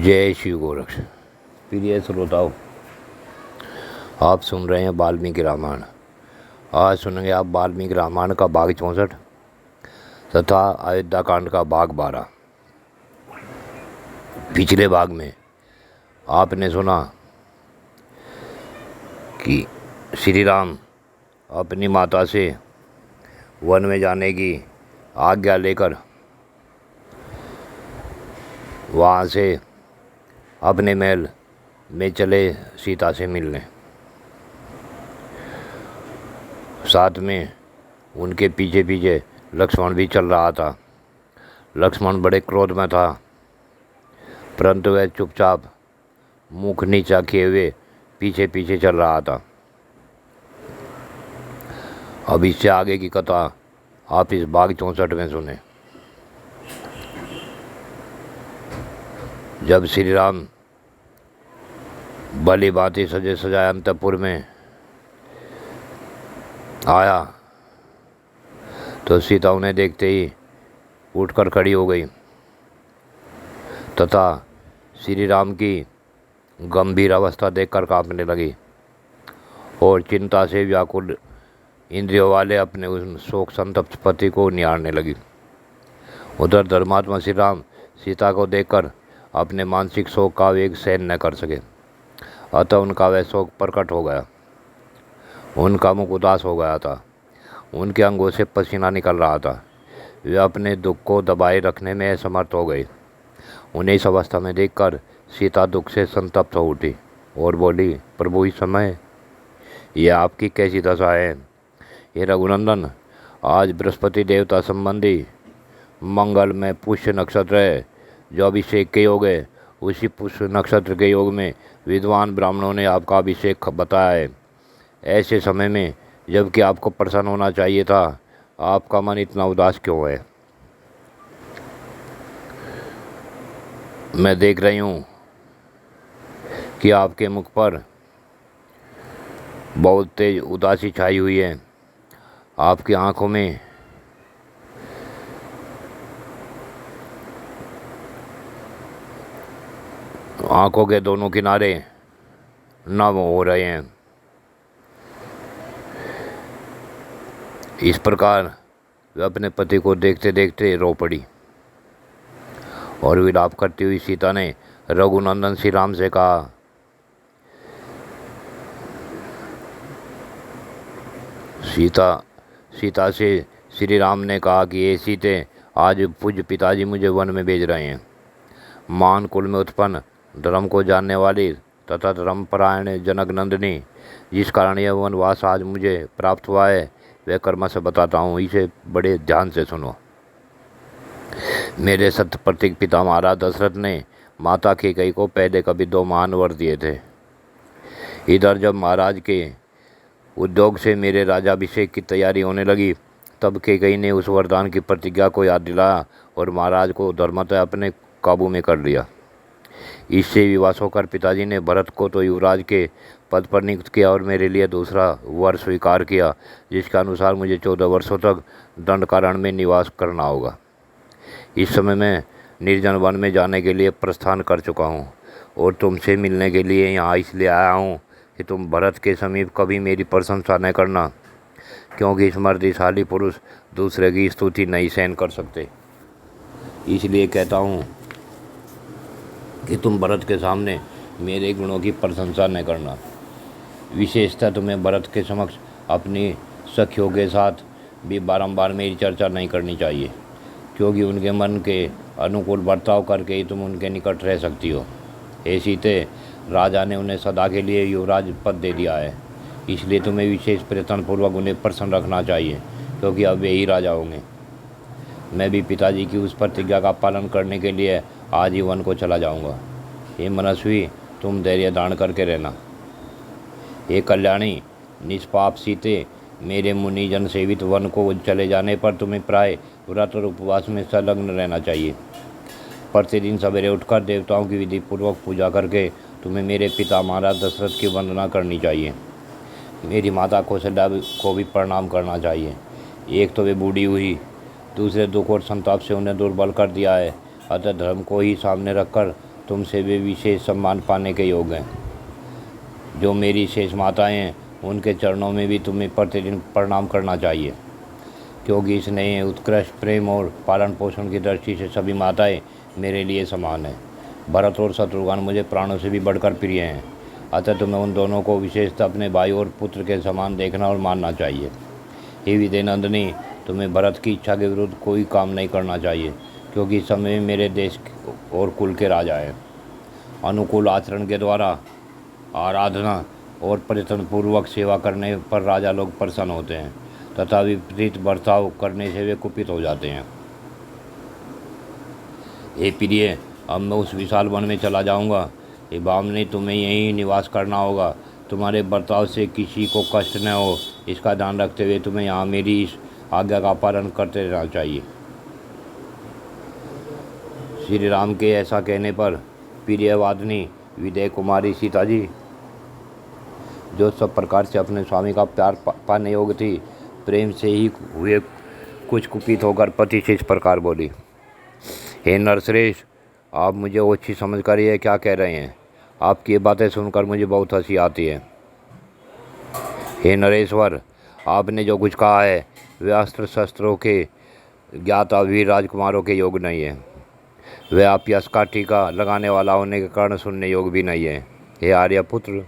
जय शिव गोरक्ष। प्रिय श्रोताओं, आप सुन रहे हैं वाल्मीकि रामायण। आज सुनेंगे आप वाल्मीकि रामायण का भाग 64 तथा अयोध्या कांड का भाग 12। पिछले भाग में आपने सुना कि श्री राम अपनी माता से वन में जाने की आज्ञा लेकर वहाँ से अपने महल में चले सीता से मिलने। साथ में उनके पीछे पीछे लक्ष्मण भी चल रहा था। लक्ष्मण बड़े क्रोध में था, परंतु वह चुपचाप मुख नीचा किए हुए पीछे पीछे चल रहा था। अब इससे आगे की कथा आप इस भाग 64 में सुने। जब श्री राम भली भांति सजे सजाए अंतपुर में आया तो सीता उन्हें देखते ही उठकर खड़ी हो गई तथा श्री राम की गंभीर अवस्था देखकर कांपने लगी और चिंता से व्याकुल इंद्रियों वाले अपने उस शोक संतप्त पति को निहारने लगी। उधर धर्मात्मा श्री राम सीता को देखकर अपने मानसिक शोक का वेग सहन न कर सके, अतः उनका वह शोक प्रकट हो गया। उनका मुख उदास हो गया था, उनके अंगों से पसीना निकल रहा था। वे अपने दुख को दबाए रखने में असमर्थ हो गए। उन्हें इस अवस्था में देखकर सीता दुख से संतप्त हो उठी और बोली, प्रभु इस समय यह आपकी कैसी दशा है? ये रघुनंदन, आज बृहस्पति देवता संबंधी मंगल में पुष्य नक्षत्र है, जो अभिषेक के योग है। उसी पुष्य नक्षत्र के योग में विद्वान ब्राह्मणों ने आपका अभिषेक बताया है। ऐसे समय में जबकि आपको प्रसन्न होना चाहिए था, आपका मन इतना उदास क्यों है? मैं देख रही हूँ कि आपके मुख पर बहुत तेज उदासी छाई हुई है। आपकी आंखों में आंखों के दोनों किनारे नम हो रहे हैं। इस प्रकार वे अपने पति को देखते देखते रो पड़ी और विलाप करती हुई सीता ने रघुनंदन श्री राम से कहा, सीता से श्री राम ने कहा कि ये सीते, आज पूज्य पिताजी मुझे वन में भेज रहे हैं। मान कुल में उत्पन्न धर्म को जानने वाली तथा धर्मपरायण जनक नंदिनी, जिस कारण यह वनवास आज मुझे प्राप्त हुआ है, वह कर्म से बताता हूँ, इसे बड़े ध्यान से सुनो। मेरे सत्य प्रतीक पिता महाराज दशरथ ने माता कैकेयी को पहले कभी 2 महान वर दिए थे। इधर जब महाराज के उद्योग से मेरे राजाभिषेक की तैयारी होने लगी, तब कैकेयी ने उस वरदान की प्रतिज्ञा को याद दिलाया और महाराज को धर्मतः अपने काबू में कर लिया। इससे विवश होकर पिताजी ने भरत को तो युवराज के पद पर नियुक्त किया और मेरे लिए दूसरा वर स्वीकार किया, जिसके अनुसार मुझे 14 वर्षों तक दंडकारण्य में निवास करना होगा। इस समय मैं निर्जन वन में जाने के लिए प्रस्थान कर चुका हूँ और तुमसे मिलने के लिए यहाँ इसलिए आया हूँ कि तुम भरत के समीप कभी मेरी प्रशंसा न करना, क्योंकि समृद्धिशाली पुरुष दूसरे की स्तुति नहीं सहन कर सकते। इसलिए कहता हूँ कि तुम भरत के सामने मेरे गुणों की प्रशंसा न करना। विशेषतः तुम्हें भरत के समक्ष अपनी सखियों के साथ भी बारंबार मेरी चर्चा नहीं करनी चाहिए, क्योंकि उनके मन के अनुकूल बर्ताव करके ही तुम उनके निकट रह सकती हो। हे सीते, राजा ने उन्हें सदा के लिए युवराज पद दे दिया है, इसलिए तुम्हें विशेष प्रयत्नपूर्वक उन्हें प्रसन्न रखना चाहिए, क्योंकि अब वे ही राजा होंगे। मैं भी पिताजी की उस प्रतिज्ञा का पालन करने के लिए आज ही वन को चला जाऊंगा। हे मनस्वी, तुम धैर्य धारण करके रहना। हे कल्याणी, निष्पाप सीते, मेरे मुनिजन सेवित वन को चले जाने पर तुम्हें प्राय व्रत और उपवास में संलग्न रहना चाहिए। प्रतिदिन सवेरे उठकर देवताओं की विधि पूर्वक पूजा करके तुम्हें मेरे पिता महाराज दशरथ की वंदना करनी चाहिए। मेरी माता कौशल्या को भी प्रणाम करना चाहिए। एक तो वे बूढ़ी हुई, दूसरे दुख और संताप से उन्हें दुर्बल कर दिया है, अतः धर्म को ही सामने रखकर तुमसे वे विशेष सम्मान पाने के योग्य हैं। जो मेरी शेष माताएं हैं उनके चरणों में भी तुम्हें प्रतिदिन प्रणाम करना चाहिए, क्योंकि स्नेह, उत्कृष्ट प्रेम और पालन पोषण की दृष्टि से सभी माताएं मेरे लिए समान हैं। भरत और शत्रुघ्न मुझे प्राणों से भी बढ़कर प्रिय हैं, अतः तुम्हें उन दोनों को विशेषतः अपने भाई और पुत्र के समान देखना और मानना चाहिए। हे विद्यानंदिनी, तुम्हें भरत की इच्छा के विरुद्ध कोई काम नहीं करना चाहिए, क्योंकि इस समय में मेरे देश और कुल के राजा हैं। अनुकूल आचरण के द्वारा आराधना और प्रयत्नपूर्वक सेवा करने पर राजा लोग प्रसन्न होते हैं तथा विपरीत बर्ताव करने से वे कुपित हो जाते हैं। हे प्रिय, अब मैं उस विशाल वन में चला जाऊंगा। हे बामनी, तुम्हें यहीं निवास करना होगा। तुम्हारे बर्ताव से किसी को कष्ट न हो, इसका ध्यान रखते हुए तुम्हें यहाँ मेरी इस आज्ञा का पालन करते रहना चाहिए। श्री राम के ऐसा कहने पर प्रियवादिनी विदय कुमारी सीता जी, जो सब प्रकार से अपने स्वामी का प्यार पाने योग्य थी, प्रेम से ही हुए कुछ कुपित होकर पति से इस प्रकार बोली। हे नरश्रेष्ठ, आप मुझे ओछी समझकर ये क्या कह रहे हैं? आपकी ये बातें सुनकर मुझे बहुत हंसी आती है। हे नरेश्वर, आपने जो कुछ कहा है वे अस्त्र शस्त्रों के ज्ञाता वीर राजकुमारों के योग नहीं है। वे आप यश का टीका लगाने वाला होने के कारण सुनने योग्य भी नहीं है। हे आर्यपुत्र,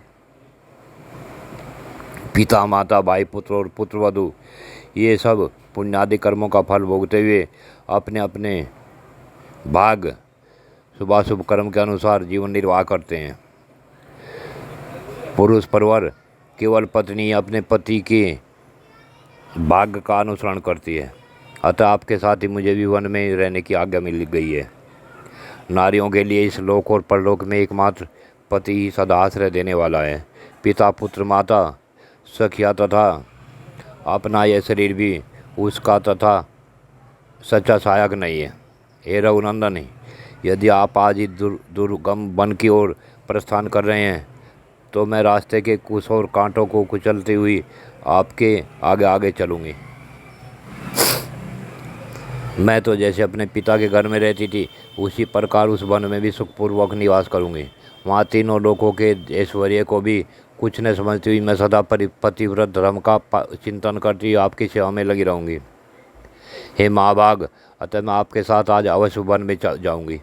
पिता, माता, भाई, पुत्र और पुत्रवधू, ये सब पुण्यादि कर्मों का फल भोगते हुए अपने अपने भाग शुभाशुभ कर्म के अनुसार जीवन निर्वाह करते हैं। पुरुष परवर केवल पत्नी अपने पति के भाग्य का अनुसरण करती है, अतः आपके साथ ही मुझे भी वन में रहने की आज्ञा मिल गई है। नारियों के लिए इस लोक और परलोक में एकमात्र पति ही सदा आश्रय देने वाला है। पिता, पुत्र, माता, सखिया तथा अपना यह शरीर भी उसका तथा सच्चा सहायक नहीं है। हे रघुनंदन, यदि आप आज इस दुर्गम वन की ओर प्रस्थान कर रहे हैं तो मैं रास्ते के कुश और कांटों को कुचलती हुई आपके आगे आगे चलूँगी। मैं तो जैसे अपने पिता के घर में रहती थी उसी प्रकार उस वन में भी सुखपूर्वक निवास करूँगी। वहाँ तीनों लोगों के ऐश्वर्य को भी कुछ न समझती हुई मैं सदा पतिव्रत धर्म का चिंतन करती हुई आपकी सेवा में लगी रहूँगी। हे महाभाग, अतः मैं आपके साथ आज अवश्य वन में जाऊँगी,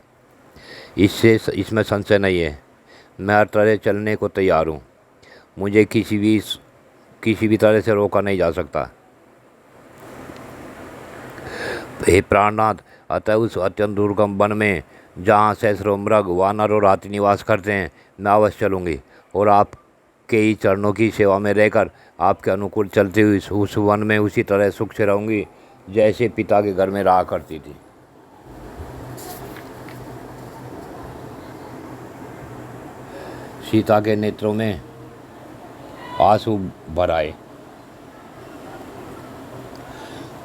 इसमें संशय नहीं है। मैं हर तरह चलने को तैयार हूँ, मुझे किसी भी तरह से रोका नहीं जा सकता। हे प्राणनाथ, अतः उस अत्यंत दुर्गम वन में जहाँ सहस्रों मृग, वानर और हाथी निवास करते हैं मैं अवश्य चलूँगी और आपके ही चरणों की सेवा में रहकर आपके अनुकूल चलती हुई उस वन में उसी तरह सुख से रहूँगी जैसे पिता के घर में रहा करती थी। सीता के नेत्रों में आंसू भर आए।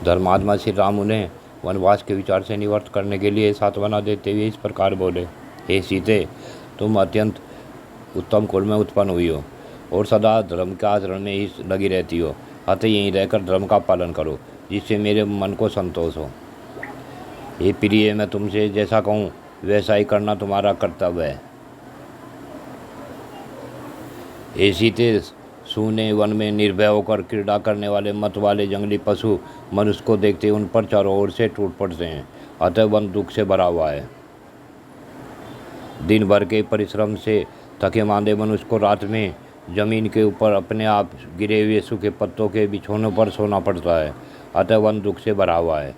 धर्मात्मा श्री राम उन्हें वनवास के विचार से निवृत्त करने के लिए सांत्वना देते हुए इस प्रकार बोले। हे सीते, तुम अत्यंत उत्तम कुल में उत्पन्न हुई हो और सदा धर्म के आचरण में ही लगी रहती हो, अतः यहीं रहकर धर्म का पालन करो जिससे मेरे मन को संतोष हो। हे प्रिय, मैं तुमसे जैसा कहूँ वैसा ही करना तुम्हारा कर्तव्य है। हे सीते, सूने वन में निर्भय होकर क्रीड़ा करने वाले मत वाले जंगली पशु मनुष्य को देखते उन पर चारों ओर से टूट पड़ते हैं, अतः वन दुख से भरा हुआ है। दिन भर के परिश्रम से थके मांदे मनुष्य को रात में जमीन के ऊपर अपने आप गिरे हुए सूखे पत्तों के बिछौनों पर सोना पड़ता है, अतः वन दुख से भरा हुआ है।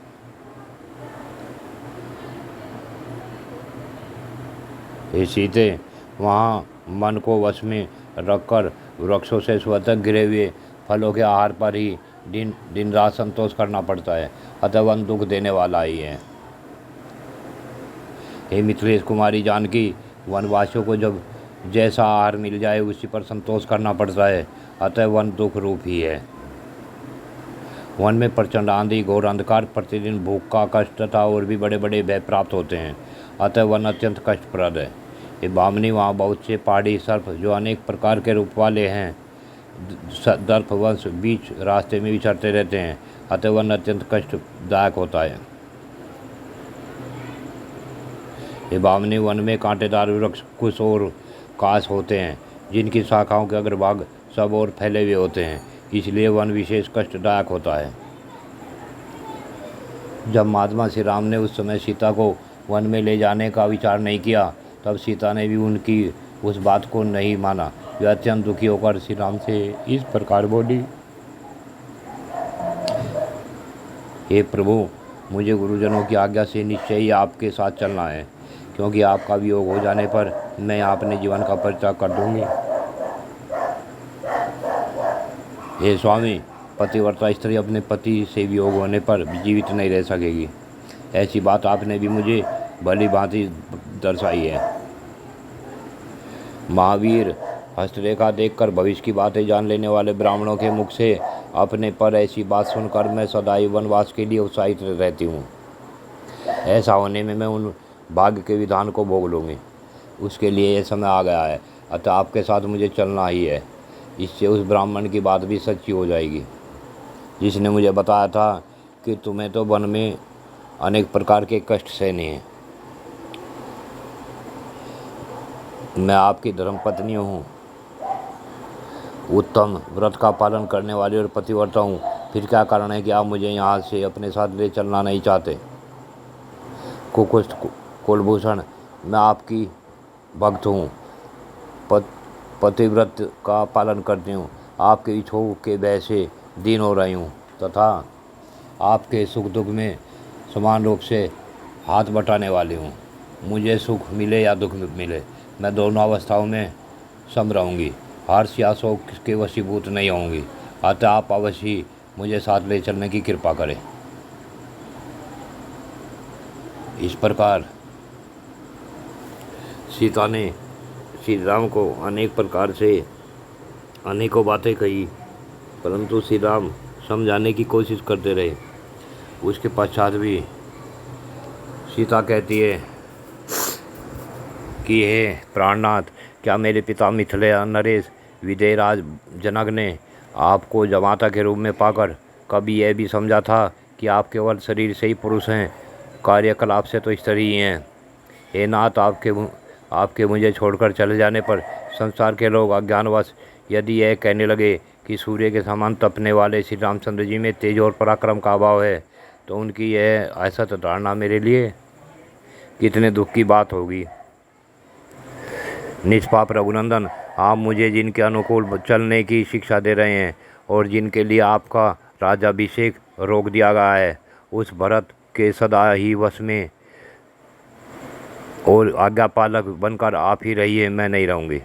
हे सीते, वहाँ मन को वश में रखकर वृक्षों से स्वतः गिरे हुए फलों के आहार पर ही दिन रात संतोष करना पड़ता है, अतः वन दुख देने वाला ही है। हे मिथिलेश कुमारी जानकी, वनवासियों को जब जैसा आहार मिल जाए उसी पर संतोष करना पड़ता है, अतः वन दुख रूप ही है। वन में प्रचंड आंधी, घोर अंधकार, प्रतिदिन भूख का कष्ट तथा और भी बड़े बड़े भय प्राप्त होते हैं, अतः वन अत्यंत कष्टप्रद है। ये बामनी, वहाँ बहुत से पहाड़ी सर्प जो अनेक प्रकार के रूप वाले हैं दर्पवंश बीच रास्ते में विचरते रहते हैं, अतः वन अत्यंत कष्टदायक होता है। हे भामिनी, वन में कांटेदार वृक्ष कुश और काश होते हैं, जिनकी शाखाओं के अग्रभाग सब ओर फैले हुए होते हैं, इसलिए वन विशेष कष्टदायक होता है। जब महात्मा श्री राम ने उस समय सीता को वन में ले जाने का विचार नहीं किया, तब सीता ने भी उनकी उस बात को नहीं माना। वे अत्यंत दुखी होकर श्री राम से इस प्रकार बोली, हे प्रभु, मुझे गुरुजनों की आज्ञा से निश्चय ही आपके साथ चलना है, क्योंकि आपका वियोग हो जाने पर मैं अपने जीवन का परित्याग कर दूंगी। हे स्वामी, पतिव्रता स्त्री अपने पति से वियोग होने पर जीवित नहीं रह सकेगी। ऐसी बात आपने भी मुझे भली भांति दर्शाई है। महावीर, हस्तरेखा देखकर भविष्य की बातें जान लेने वाले ब्राह्मणों के मुख से अपने पर ऐसी बात सुनकर मैं सदैव वनवास के लिए उत्साहित रहती हूँ। ऐसा होने में मैं उन भाग्य के विधान को भोग लूँगी। उसके लिए यह समय आ गया है, अतः आपके साथ मुझे चलना ही है। इससे उस ब्राह्मण की बात भी सच्ची हो जाएगी, जिसने मुझे बताया था कि तुम्हें तो वन में अनेक प्रकार के कष्ट सहने हैं। मैं आपकी धर्मपत्नी हूँ, उत्तम व्रत का पालन करने वाली और पतिव्रता हूँ। फिर क्या कारण है कि आप मुझे यहाँ से अपने साथ ले चलना नहीं चाहते? कुकुष्ठ कुलभूषण, मैं आपकी भक्त हूँ, पतिव्रत का पालन करती हूँ, आपके इच्छाओं के भय से दीन हो रही हूँ तथा आपके सुख दुख में समान रूप से हाथ बटाने वाली हूँ। मुझे सुख मिले या दुख मिले, मैं दोनों अवस्थाओं में सम रहूँगी, हर्ष या शोक के वशीभूत नहीं होंगी। अतः आप अवश्य ही मुझे साथ ले चलने की कृपा करें। इस प्रकार सीता ने श्री राम को अनेक प्रकार से अनेकों बातें कही, परंतु श्री राम समझाने की कोशिश करते रहे। उसके पश्चात भी सीता कहती है कि हे प्राणनाथ, क्या मेरे पिता मिथिलेय नरेश विदेहराज जनक ने आपको जमाता के रूप में पाकर कभी यह भी समझा था कि आप केवल शरीर से ही पुरुष हैं, कार्यकलाप से तो स्त्री ही हैं? हे नाथ, आपके मुझे छोड़कर चले जाने पर संसार के लोग अज्ञानवश यदि यह कहने लगे कि सूर्य के समान तपने वाले श्री रामचंद्र जी में तेज और पराक्रम का अभाव है, तो उनकी यह असत धारणा मेरे लिए कितने दुख की बात होगी। निष्पाप रघुनंदन, आप मुझे जिनके अनुकूल चलने की शिक्षा दे रहे हैं और जिनके लिए आपका राज्याभिषेक रोक दिया गया है, उस भरत के सदा ही वश में और आज्ञापालक बनकर आप ही रहिए, मैं नहीं रहूँगी।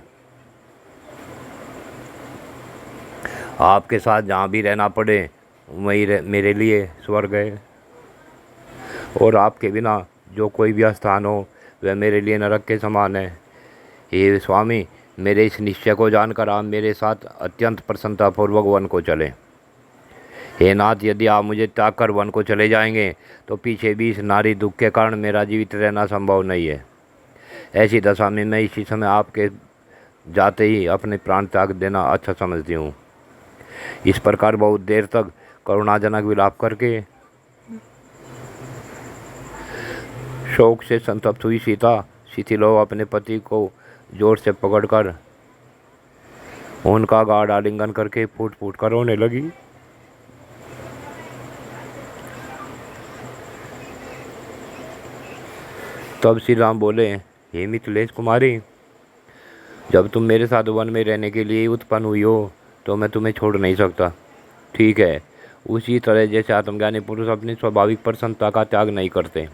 आपके साथ जहाँ भी रहना पड़े वही मेरे लिए स्वर्ग है, और आपके बिना जो कोई भी स्थान हो वह मेरे लिए नरक के समान है। हे स्वामी, मेरे इस निश्चय को जानकर आप मेरे साथ अत्यंत प्रसन्नतापूर्वक वन को चलें। हे नाथ, यदि आप मुझे त्याग कर वन को चले जाएंगे तो पीछे भी इस नारी दुख के कारण मेरा जीवित रहना संभव नहीं है। ऐसी दशा में मैं इसी समय आपके जाते ही अपने प्राण त्याग देना अच्छा समझती हूँ। इस प्रकार बहुत देर तक करुणाजनक विलाप करके शोक से संतप्त हुई सीता शिथिलो अपने पति को जोर से पकड़कर उनका गाढ़ आलिंगन करके फूट फूट कर रोने लगी। तब श्री राम बोले, हे मिथिलेश कुमारी, जब तुम मेरे साथ वन में रहने के लिए उत्पन्न हुई हो तो मैं तुम्हें छोड़ नहीं सकता। ठीक है, उसी तरह जैसे आत्मज्ञानी पुरुष अपनी स्वाभाविक प्रसन्नता का त्याग नहीं करते।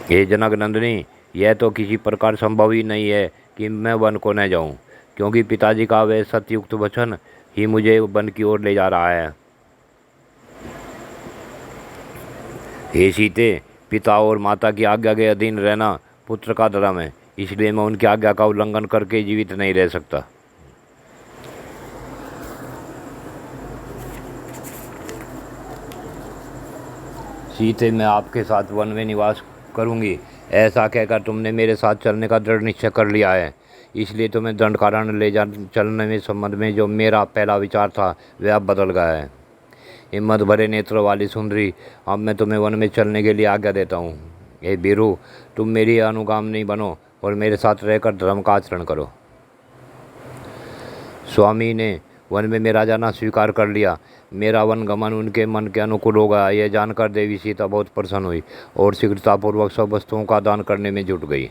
हे जनक नंदिनी, यह तो किसी प्रकार संभव ही नहीं है कि मैं वन को न जाऊं, क्योंकि पिताजी का वह सत्ययुक्त वचन ही मुझे वन की ओर ले जा रहा है। हे सीते, पिता और माता की आज्ञा के अधीन रहना पुत्र का धर्म है, इसलिए मैं उनकी आज्ञा का उल्लंघन करके जीवित नहीं रह सकता। सीते, मैं आपके साथ वन में निवास करूंगी, ऐसा कहकर तुमने मेरे साथ चलने का दृढ़ निश्चय कर लिया है। इसलिए तुम्हें दंडकारण्य ले जा चलने में संबंध में जो मेरा पहला विचार था वह अब बदल गया है। हिम्मत भरे नेत्रों वाली सुंदरी, अब मैं तुम्हें वन में चलने के लिए आज्ञा देता हूँ। हे वीरू, तुम मेरी अनुगामिनी बनो और मेरे साथ रहकर धर्म का आचरण करो। स्वामी ने वन में मेरा जाना स्वीकार कर लिया। मेरा वन गमन उनके मन के अनुकूल हो गया। यह जानकर देवी सीता बहुत प्रसन्न हुई और शीघ्रतापूर्वक सब वस्तुओं का दान करने में जुट गई।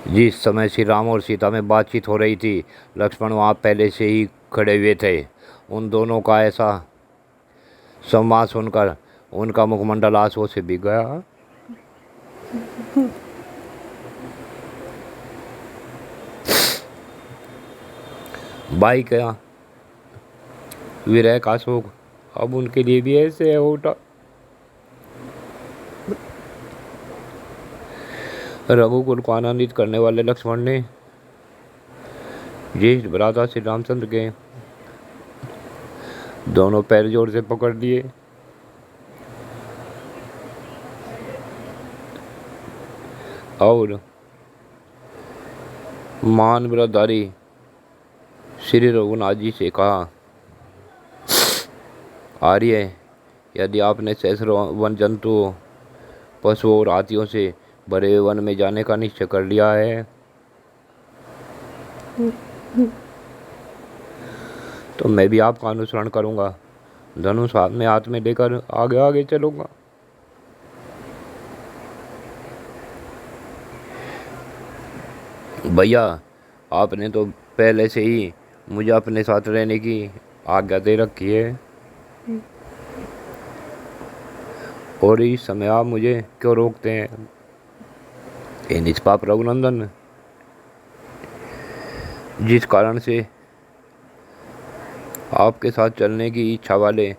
जिस समय श्री राम और सीता में बातचीत हो रही थी, लक्ष्मण वहाँ पहले से ही खड़े हुए थे। उन दोनों का ऐसा संवाद सुनकर उनका मुखमंडल आंसुओं से भीग गया। भाई क्या विरह का शोक अब उनके लिए भी ऐसे है उठा। रघुकुल को आनंदित करने वाले लक्ष्मण ने ज्येष्ठ भ्राता श्री रामचंद्र के दोनों पैर जोर से पकड़ लिए और महान व्रतधारी श्री रघुनाथ जी से कहा, आर्य, यदि आपने सहस्रों वन जंतुओं, पशुओं और हाथियों से भरे हुए वन में जाने का निश्चय कर लिया है तो मैं भी आपका अनुसरण करूंगा। धनुष हाथ में लेकर आगे आगे चलूंगा। भैया, आपने तो पहले से ही मुझे अपने साथ रहने की आज्ञा दे रखी है और इस समय आप मुझे क्यों रोकते हैं? हे निष्पाप रघुनंदन, जिस कारण से आपके साथ चलने की इच्छा वाले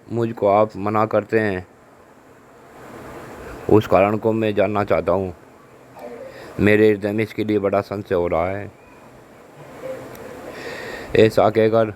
मुझको आप मना करते हैं, उस कारण को मैं जानना चाहता हूँ। मेरे हृदय में इसके लिए बड़ा संशय हो रहा है। ऐसा कहकर